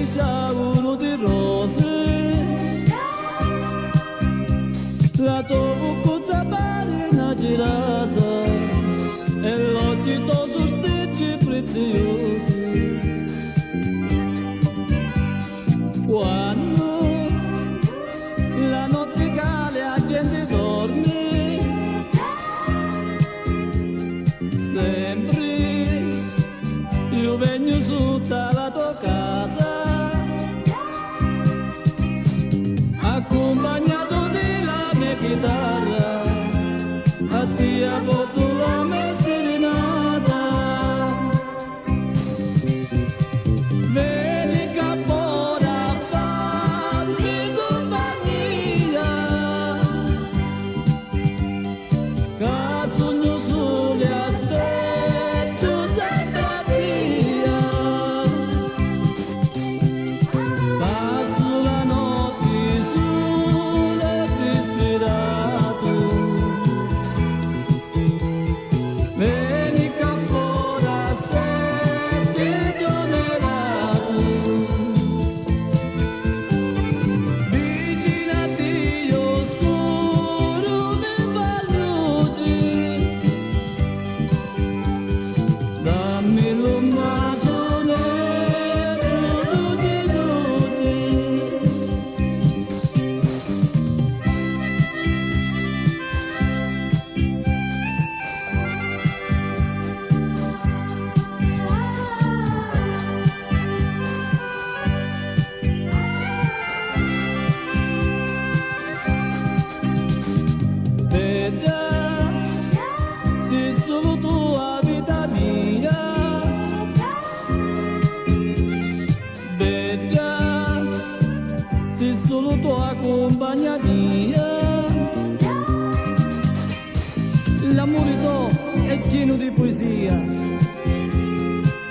sciauro di rose, la tua bucuzza parina girasa e l'occhio to sosteggi preziosi. Quando la notte cade la gente dorme, sempre io vengo sotto la tua casa, accompagnato della mia chitarra, a te porto la mia serenata. Vedi che fuori a farmi compagnia, che sogno sole aspetto sempre a via. Passo la notte sole disperato, vedi che fuori a sette giornate, vicino a Dio scuro mi fa luce, dammi l'ombraggio nero di luce. Veda, se solo tua vita mia, veda, se solo tua compagnia. L'amore tuo è pieno di poesia,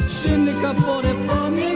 scendi che fuori e fammi